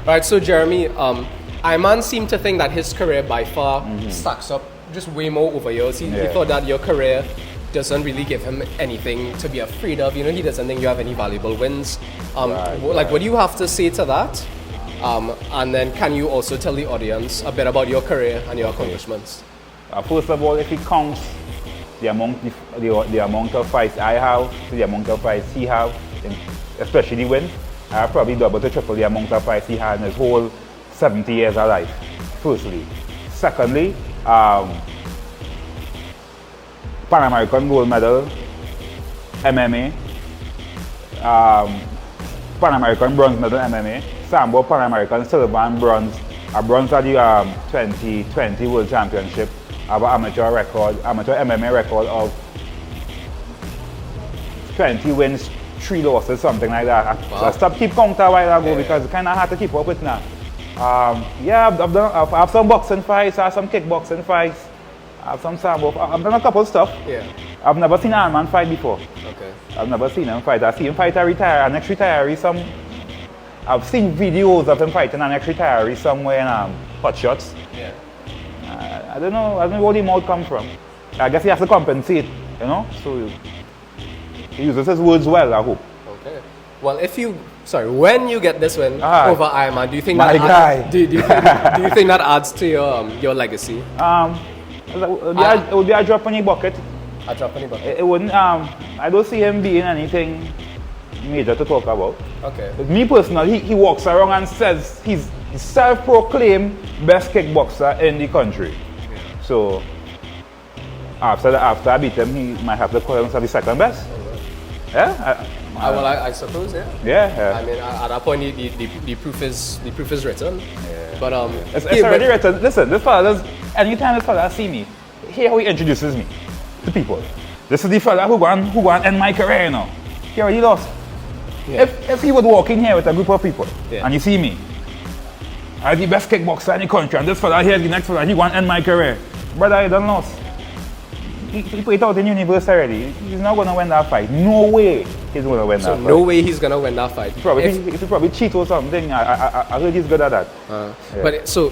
Right, so Jeremy, Iman seemed to think that his career by far stacks up just way more over yours. He thought that your career doesn't really give him anything to be afraid of. You know, he doesn't think you have any valuable wins. What do you have to say to that? And then can you also tell the audience a bit about your career and your accomplishments? First of all, if it counts the amount of fights I have to the amount of fights he have, especially wins, I have probably double to triple the amount of fights he had in his whole 70 years of life, firstly. Secondly, Pan American gold medal, MMA, Pan American bronze medal, MMA, Sambo Pan American silver and bronze, a bronze at the 2020 World Championship. I have an amateur MMA record of 20 wins, 3 losses, something like that. Wow. So I stopped keep count a while ago because it's kind of hard to keep up with now. I've some boxing fights, I have some kickboxing fights, I have some sambo. I've done a couple of stuff. Yeah. I've never seen a man fight before. Okay. I've never seen him fight. I've seen him fight a retiree, an ex-retiree. I've seen videos of him fighting an ex-retiree somewhere in Hot Shots. Yeah. I don't know where the mouth comes from. I guess he has to compensate, you know? So he uses his words well, I hope. Okay. Well, when you get this win over Iman, do you think do you think that adds to your legacy? It would be a drop in the bucket. A drop in the bucket. It wouldn't. I don't see him being anything major to talk about. Okay. But me personally, he walks around and says he's self-proclaimed best kickboxer in the country. Yeah. So after I beat him, he might have to call himself the second best. Yeah. I suppose, yeah. Yeah. I mean, at that point, the proof is written. Yeah. But it's already written. Listen, this fella anytime this fella see me, hear how he introduces me to people. This is the fella who going end my career, you know. He already lost. Yeah. If he would walk in here with a group of people and you see me, I'm the best kickboxer in the country, and this fella here, the next fella, he want to end my career. Brother, I done lost. He put it out in universe already. He's not going to win that fight. No way he's going to win that fight. So no way he's going to win that fight. He probably cheat or something. I heard he's good at that. But so,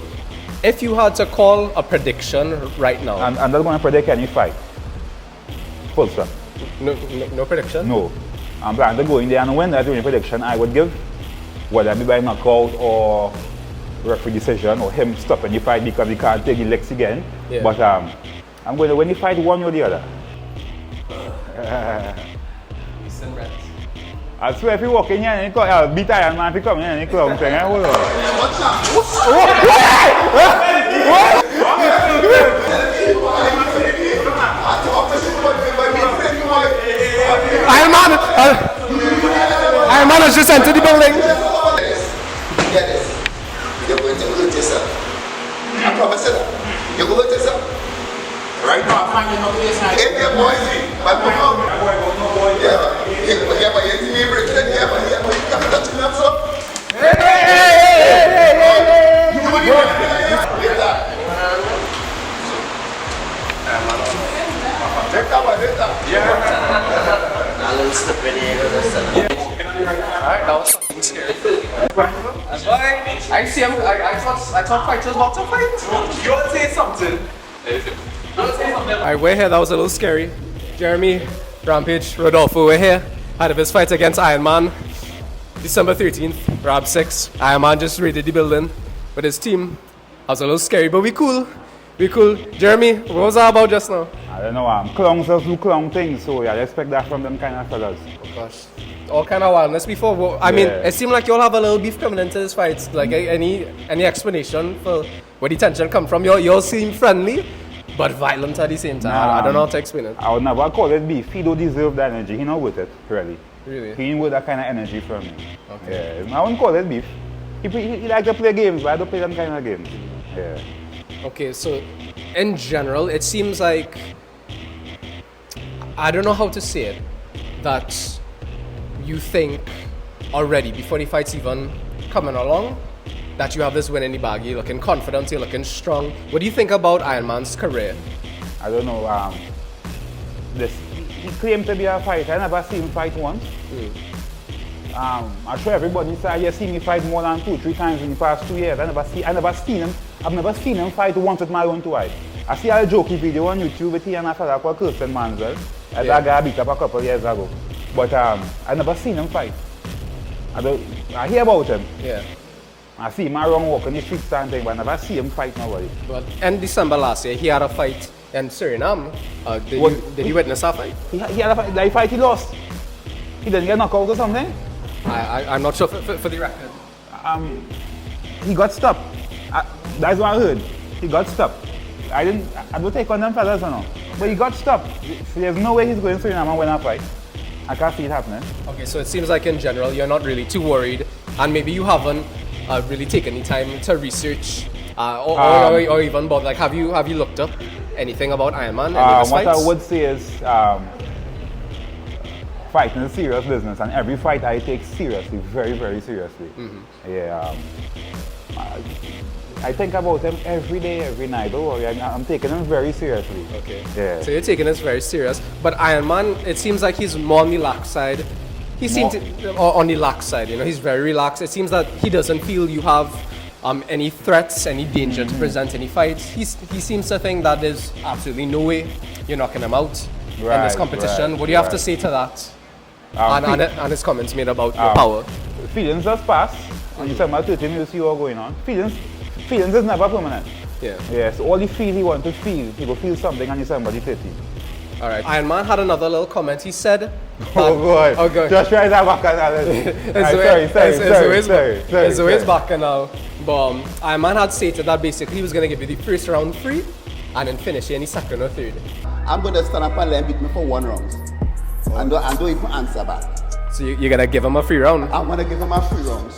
if you had to call a prediction right now. I'm not going to predict any fight. Full stop. No prediction? No. I'm planning to go in there and win. That's the only prediction I would give. Whether it be by knockout or referee decision or him stopping the fight because he can't take the legs again. Yeah. But I'm going to win the fight one or the other. I swear if you walk in here and you beat Iron Man, if you come in and you clown thing, hold on. Iron Man has just entered the building. Get this. You're going to hurt yourself. I promise you that. You're going to hurt yourself. Right now, I'm finding out this night. Hey, boy, my boy. Yeah, but you see me breaking it. Yeah, but you can't touch me up, so. Hey! Get that. Yeah. A little stupid here. Alright, that was fucking scary. That's why I see him. I thought fighters about to fight. You want to say something? Alright, we're here. That was a little scary. Jeremy, Rampage, Rodulfo, we're here. Out of his fight against Iron Man. December 13th, RABZ. Iron Man just raided the building with his team. That was a little scary, but we cool. We cool. Jeremy, what was that about just now? I don't know. Clowns just do clown things, so I expect that from them kind of fellas. Oh gosh. All kind of wildness before. I mean, it seemed like you all have a little beef coming into this fight. Like any explanation for where the tension come from? You all seem friendly, but violent at the same time. I don't know how to explain it. I would never call it beef. He don't deserve that energy. He not with it, really. Really? He ain't with that kind of energy from me. Okay. Yeah, I wouldn't call it beef. He like to play games, but I don't play them kind of games. Yeah. Okay, so in general, it seems like, I don't know how to say it, that you think already, before the fight's even coming along, that you have this win in the bag. You're looking confident, you're looking strong. What do you think about Iron Man's career? I don't know. He claimed to be a fighter. I never seen him fight once. I'm sure everybody said, you see me fight more than 2-3 times in the past 2 years. I've never seen him fight once with my own twice. I see a jokey video on YouTube with him and a fella called Kirsten Manzel. That guy beat up a couple years ago. But I've never seen him fight. I hear about him. Yeah. I see him around walking the streets and thing, but I never see him fight nobody. But in December last year, he had a fight in Suriname. Did you witness that fight? He had a fight. That fight he lost. He didn't get knocked out or something? I'm not sure for the record. He got stopped. That's what I heard. He got stopped. I don't take on them fellas or no. But he got stopped. There's no way he's going to Suriname and win a fight. I can't see it happening. Okay, so it seems like in general you're not really too worried, and maybe you haven't really taken any time to research or even about, like, have you looked up anything about Iron Man? What I would say is fighting is serious business, and every fight I take seriously, very, very seriously. Yeah. I think about him every day, every night. Don't worry, I'm taking him very seriously. Okay. Yeah. So you're taking this very serious. But Iron Man, it seems like he's more on the lax side. He seems on the lax side, you know, he's very relaxed. It seems that he doesn't feel you have any threats, any danger to present any fights. He seems to think that there's absolutely no way you're knocking him out in this competition. What do you have to say to that? And his comments made about your power. Feelings just pass. And you say, my 13, you see what's going on. Feelings is never permanent. Yeah. Yes, all he feel he want to feel. He will feel something and you say, somebody 13. All right. Iron Man had another little comment. He said, "Oh God! Oh God! Just try that back It's always back now." But Iron Man had stated that basically he was going to give you the first round free, and then finish any second or third. I'm going to stand up and let him beat me for 1 round, and don't even answer back. So you're going to give him a free round? I'm going to give him a free round.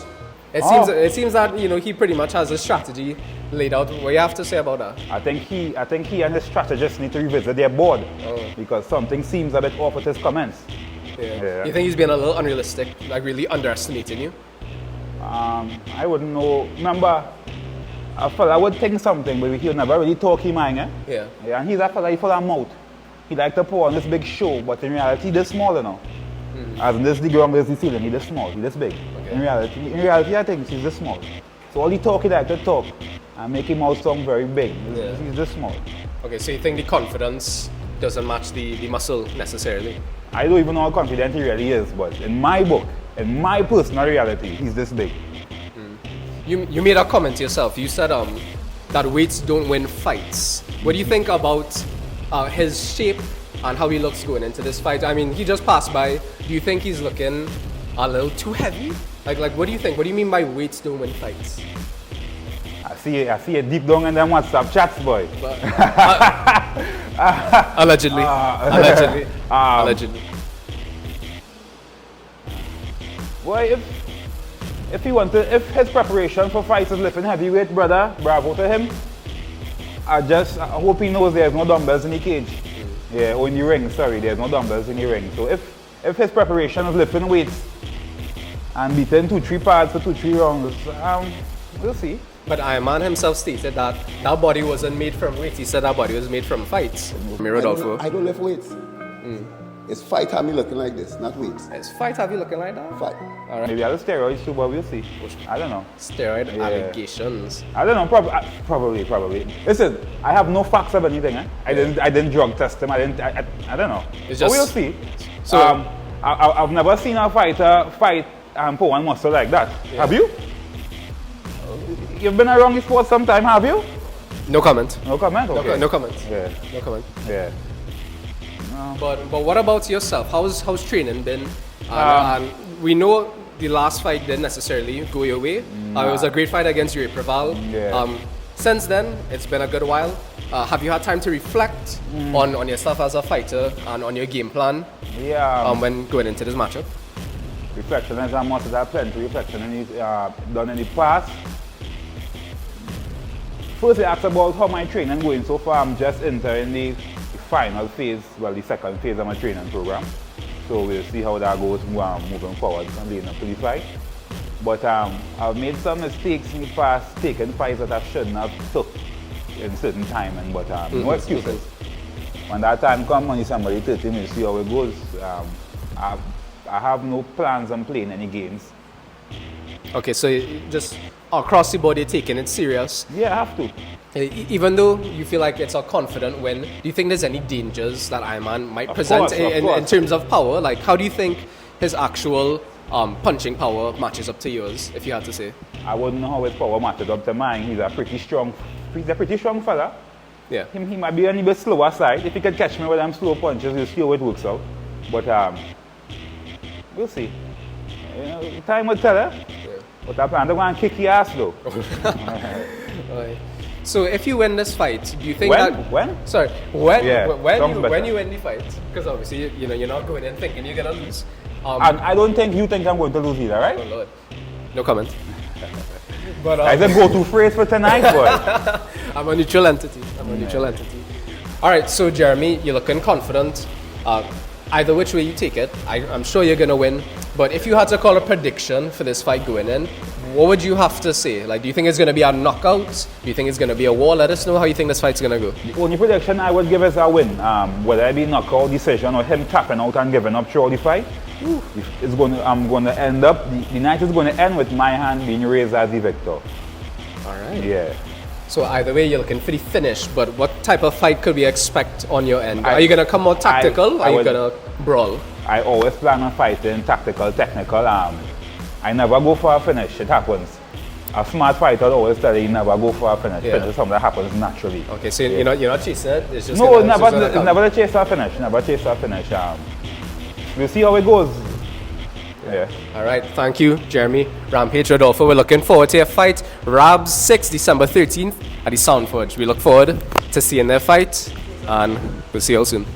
It seems that, you know, he pretty much has a strategy laid out. What do you have to say about that? I think he and the strategist need to revisit their board because something seems a bit off with his comments. Yeah. You think he's being a little unrealistic, like really underestimating you? I wouldn't know. Remember, a fella would think something, but he'll never really talk his mind. Yeah. And he's a fella, he full of mouth. He like to pour on this big show, but in reality, he's small, you know. As in this the ground, there's the ceiling, he's this small, he's this big. Okay. In reality, I think he's this small. So all he talk, he like to talk and make him out sound very big. He's this small. Okay, so you think the confidence doesn't match the muscle necessarily? I don't even know how confident he really is, but in my book, in my personal reality, he's this big. You made a comment yourself. You said that weights don't win fights. What do you think about his shape and how he looks going into this fight? I mean, he just passed by. Do you think he's looking a little too heavy? Like what do you think? What do you mean by weights don't win fights? I see it deep down in them WhatsApp chats, boy. Allegedly. Allegedly. Boy, if his preparation for fights is lifting heavyweight, brother, bravo to him. I hope he knows there's no dumbbells in the cage. Yeah, or in the ring, sorry, there's no dumbbells in the ring. So if his preparation is lifting weights and beating 2-3 pads for 2-3 rounds, we'll see. But Iron Man himself stated that body wasn't made from weights. He said that body was made from fights. Rodulfo. I don't lift weights. It's fight have me looking like this, not weights. It's fight have you looking like that? Fight. All right. Maybe I'll steroids too, but we'll see. I don't know. Steroid allegations. I don't know. Probably. Listen, I have no facts of anything. I didn't drug test him. I don't know. It's just, but we'll see. So I've never seen a fighter fight and put one muscle like that. Yeah. Have you? You've been around the sport some time, have you? No comment. No comment? Okay. No comment. Yeah. No comment. Yeah. But what about yourself? How's training been? And we know the last fight didn't necessarily go your way. It was a great fight against your rival. Yeah. Since then, it's been a good while. Have you had time to reflect on yourself as a fighter and on your game plan? Yeah. When going into this matchup? Reflection as I must have plenty reflection done in the past. First, you asked about how my training going so far. I'm just entering the final phase, the second phase of my training program. So we'll see how that goes moving forward and leading up to the fight. But I've made some mistakes in the past, taking fights that I shouldn't have took in certain timing, but no excuses. When that time comes, when somebody 30 minutes, see how it goes. I have no plans on playing any games. Okay, so you just across the board, you're taking it serious. Yeah, I have to. Even though you feel like it's a confident win, do you think there's any dangers that Iron might Of present course, in terms of power? Like, how do you think his actual punching power matches up to yours, if you had to say? I wouldn't know how his power matches up to mine. He's a pretty strong fella. Yeah. He might be on a bit slower side. If he can catch me with them slow punches, you'll see how it works out. But we'll see. You know, time will tell, eh? Yeah. But I plan to go and kick your ass though. Right. So if you win this fight, do you think when you win the fight? Because obviously you're not going in thinking you're gonna lose. And I don't think you think I'm going to lose either, right? Oh Lord. No comment. But I said go to phrase for tonight, boy. I'm a neutral entity. All right, so Jeremy, you're looking confident. Either which way you take it, I'm sure you're gonna win. But if you had to call a prediction for this fight going in, what would you have to say? Like, do you think it's gonna be a knockout? Do you think it's gonna be a war? Let us know how you think this fight's gonna go. The only prediction I would give is a win. Whether it be knockout decision or him tapping out and giving up throughout the fight. I'm going to end up, the night is going to end with my hand being raised as the victor. All right. Yeah. So either way, you're looking for the finish, but what type of fight could we expect on your end? Are you going to come more tactical or are you going to brawl? I always plan on fighting tactical, technical. I never go for a finish, it happens. A smart fighter always tell you never go for a finish. Yeah. Finish is something that happens naturally. Okay, so you're not chasing it? It's just no, never chase a finish. Never chase a finish. We'll see how it goes. Yeah. All right. Thank you, Jeremy. Rampage, Rodulfo. We're looking forward to your fight. RABZ 6, December 13th at the SoundForge. We look forward to seeing their fight, and we'll see you all soon.